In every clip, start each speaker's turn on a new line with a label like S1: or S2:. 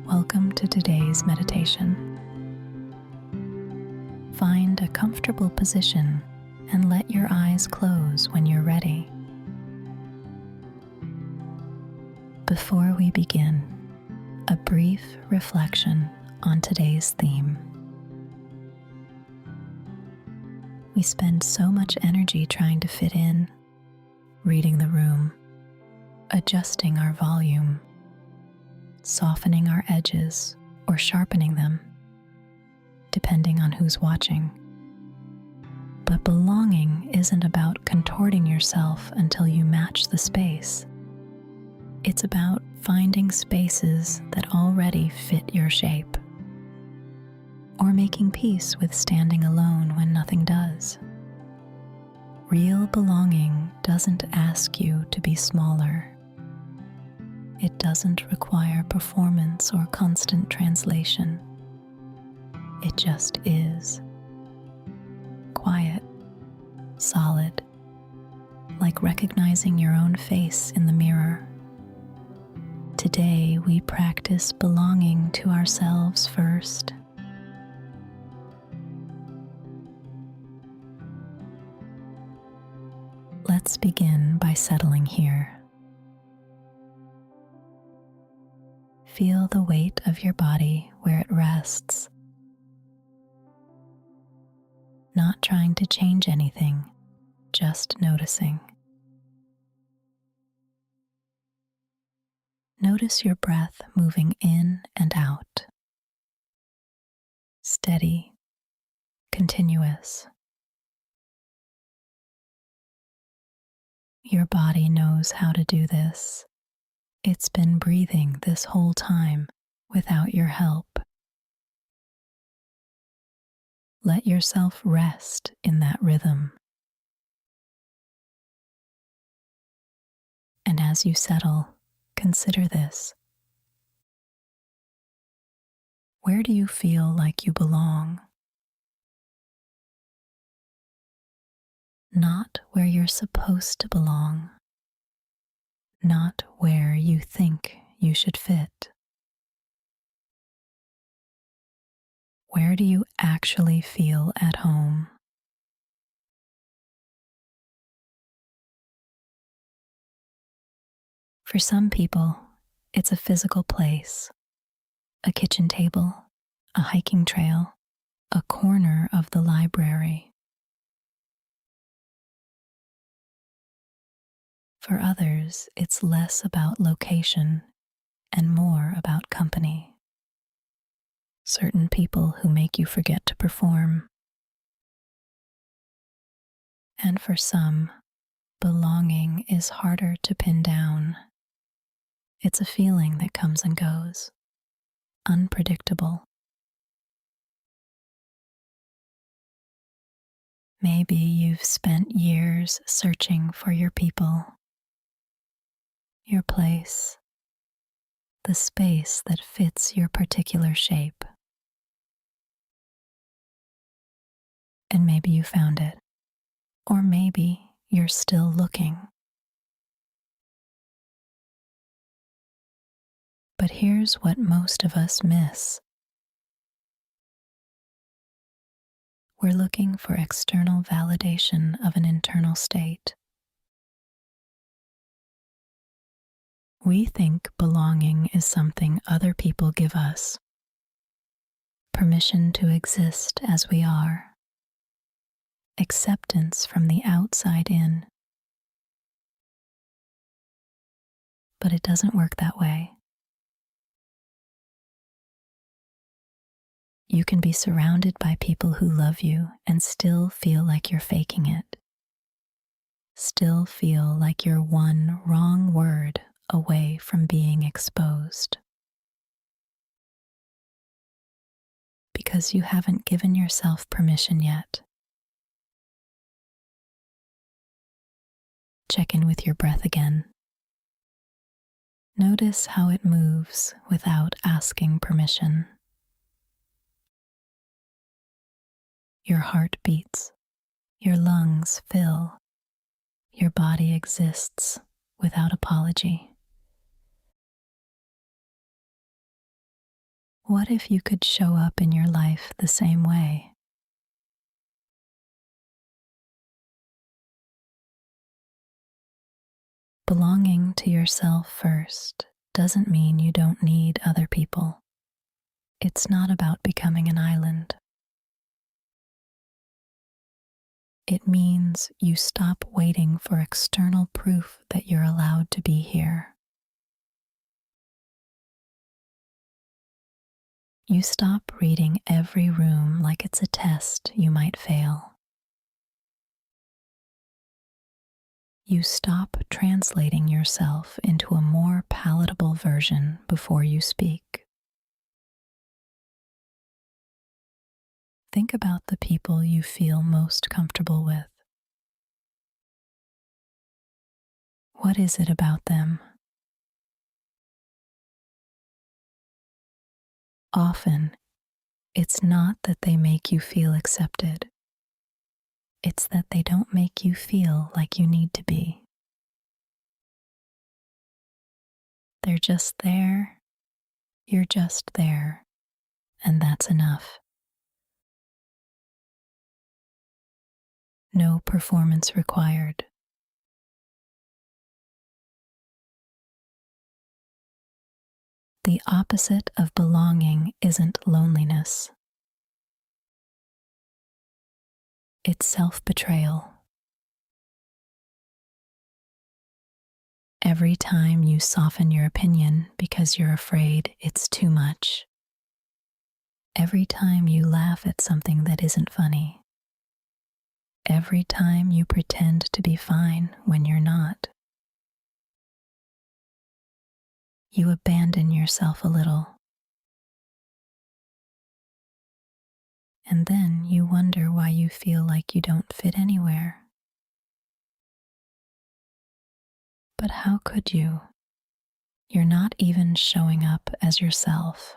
S1: Welcome to today's meditation. Find a comfortable position and let your eyes close when you're ready. Before we begin, a brief reflection on today's theme. We spend so much energy trying to fit in, reading the room, adjusting our volume, softening our edges or sharpening them, depending on who's watching. But belonging isn't about contorting yourself until you match the space. It's about finding spaces that already fit your shape, or making peace with standing alone when nothing does. Real belonging doesn't ask you to be smaller. It doesn't require performance or constant translation. It just is. Quiet, solid, like recognizing your own face in the mirror. Today, we practice belonging to ourselves first. Let's begin by settling here. Feel the weight of your body where it rests. Not trying to change anything, just noticing. Notice your breath moving in and out. Steady, continuous. Your body knows how to do this. It's been breathing this whole time without your help. Let yourself rest in that rhythm. And as you settle, consider this. Where do you feel like you belong? Not where you're supposed to belong. Not where you think you should fit. Where do you actually feel at home? For some people, it's a physical place, a kitchen table, a hiking trail, a corner of the library. For others, it's less about location and more about company. Certain people who make you forget to perform. And for some, belonging is harder to pin down. It's a feeling that comes and goes, unpredictable. Maybe you've spent years searching for your people, your place, the space that fits your particular shape. And maybe you found it, or maybe you're still looking. But here's what most of us miss. We're looking for external validation of an internal state. We think belonging is something other people give us. Permission to exist as we are. Acceptance from the outside in. But it doesn't work that way. You can be surrounded by people who love you and still feel like you're faking it. Still feel like you're one wrong word away from being exposed. Because you haven't given yourself permission yet. Check in with your breath again. Notice how it moves without asking permission. Your heart beats, your lungs fill, your body exists without apology. What if you could show up in your life the same way? Belonging to yourself first doesn't mean you don't need other people. It's not about becoming an island. It means you stop waiting for external proof that you're allowed to be here. You stop reading every room like it's a test you might fail. You stop translating yourself into a more palatable version before you speak. Think about the people you feel most comfortable with. What is it about them? Often, it's not that they make you feel accepted. It's that they don't make you feel like you need to be. They're just there, you're just there, and that's enough. No performance required. The opposite of belonging isn't loneliness. It's self-betrayal. Every time you soften your opinion because you're afraid it's too much. Every time you laugh at something that isn't funny. Every time you pretend to be fine when you're not. You abandon yourself a little. And then you wonder why you feel like you don't fit anywhere. But how could you? You're not even showing up as yourself.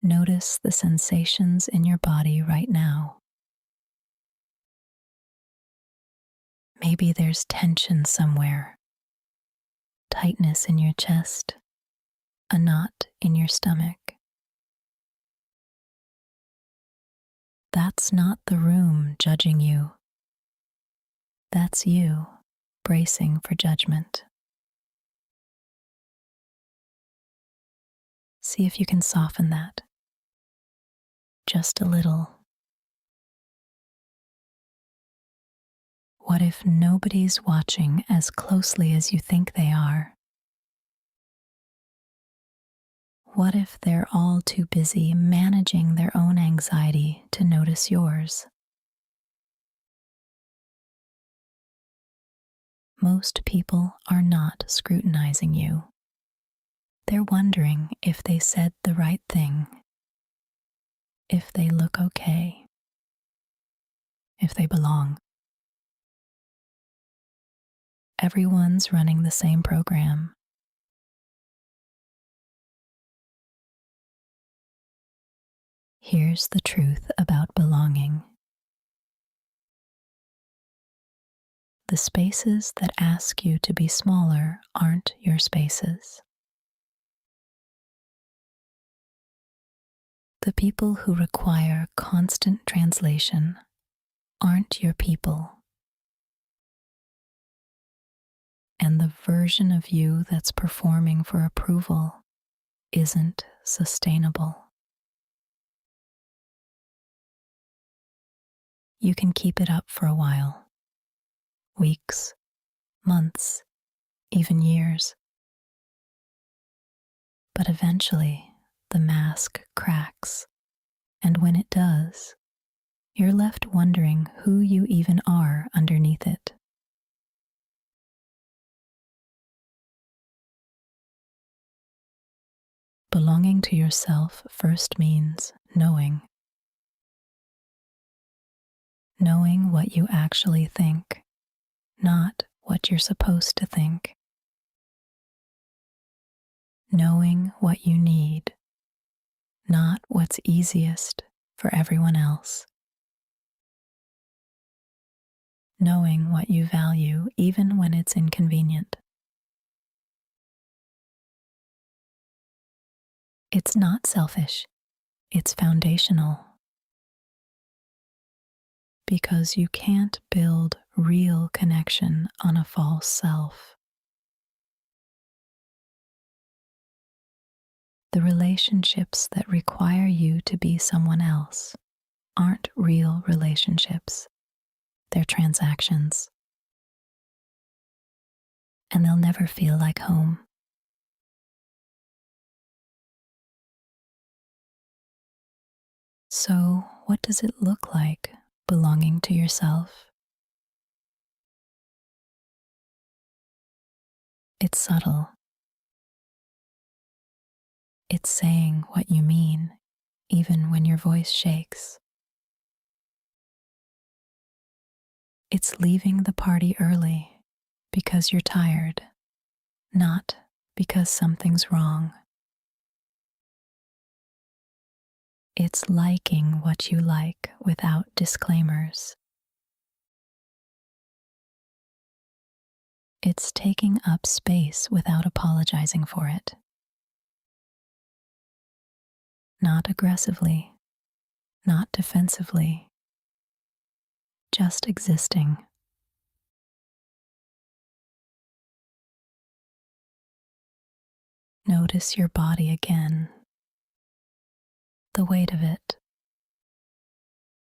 S1: Notice the sensations in your body right now. Maybe there's tension somewhere, tightness in your chest, a knot in your stomach. That's not the room judging you. That's you bracing for judgment. See if you can soften that. Just a little. What if nobody's watching as closely as you think they are? What if they're all too busy managing their own anxiety to notice yours? Most people are not scrutinizing you. They're wondering if they said the right thing, if they look okay, if they belong. Everyone's running the same program. Here's the truth about belonging. The spaces that ask you to be smaller aren't your spaces. The people who require constant translation aren't your people. And the version of you that's performing for approval isn't sustainable. You can keep it up for a while. Weeks, months, even years. But eventually, the mask cracks, and when it does, you're left wondering who you even are underneath it. Belonging to yourself first means knowing. Knowing what you actually think, not what you're supposed to think. Knowing what you need, not what's easiest for everyone else. knowing what you value even when it's inconvenient. It's not selfish, it's foundational, because you can't build real connection on a false self. The relationships that require you to be someone else aren't real relationships, they're transactions, and they'll never feel like home. So, what does it look like belonging to yourself? It's subtle. It's saying what you mean, even when your voice shakes. It's leaving the party early because you're tired, not because something's wrong. It's liking what you like without disclaimers. It's taking up space without apologizing for it. Not aggressively, not defensively, just existing. Notice your body again, the weight of it,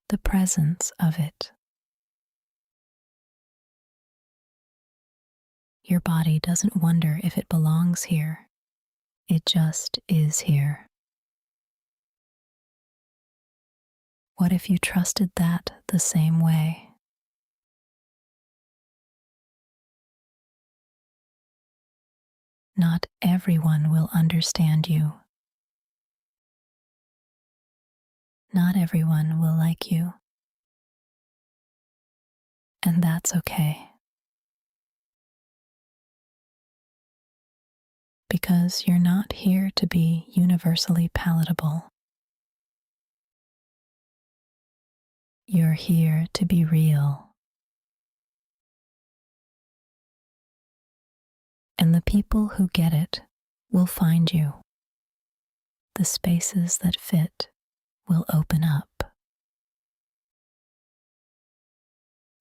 S1: the presence of it. Your body doesn't wonder if it belongs here, it just is here. What if you trusted that the same way? Not everyone will understand you. Not everyone will like you. And that's okay. Because you're not here to be universally palatable. You're here to be real. And the people who get it will find you. The spaces that fit will open up.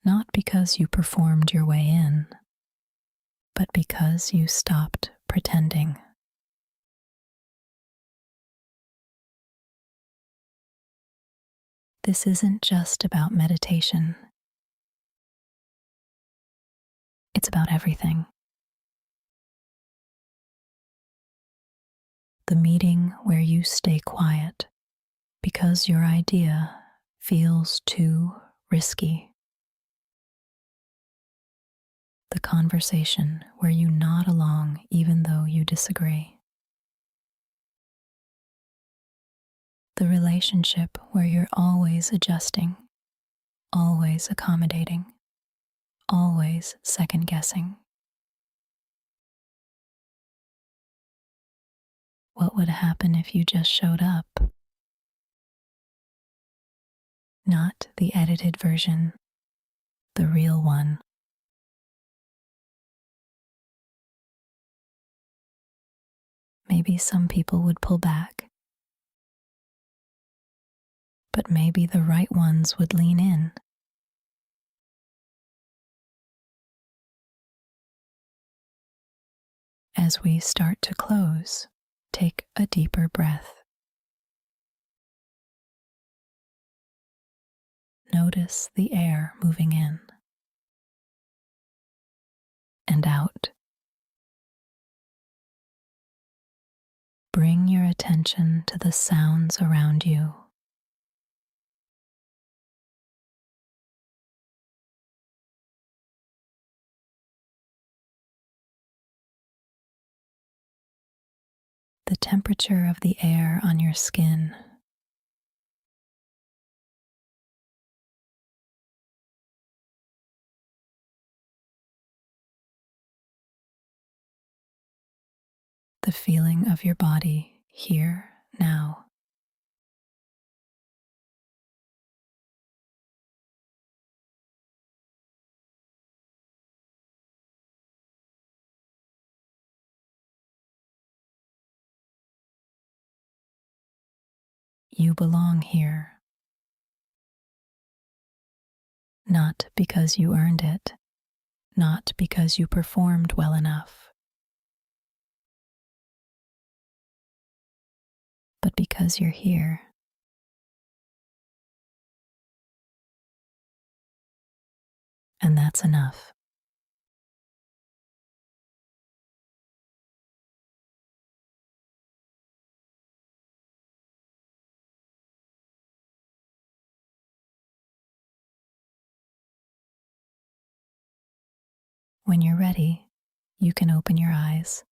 S1: Not because you performed your way in, but because you stopped pretending. This isn't just about meditation. It's about everything. The meeting where you stay quiet because your idea feels too risky. The conversation where you nod along even though you disagree. The relationship where you're always adjusting, always accommodating, always second guessing. What would happen if you just showed up? Not the edited version, the real one. Maybe some people would pull back, but maybe the right ones would lean in. As we start to close, take a deeper breath. Notice the air moving in and out. Bring your attention to the sounds around you. The temperature of the air on your skin. The feeling of your body here now. You belong here, not because you earned it, not because you performed well enough, but because you're here. And that's enough. When you're ready, you can open your eyes.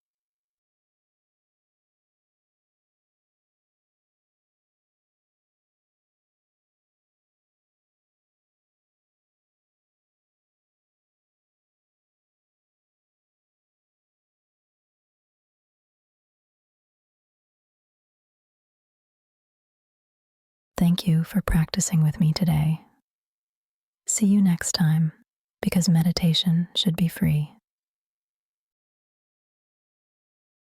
S1: Thank you for practicing with me today. See you next time, because meditation should be free.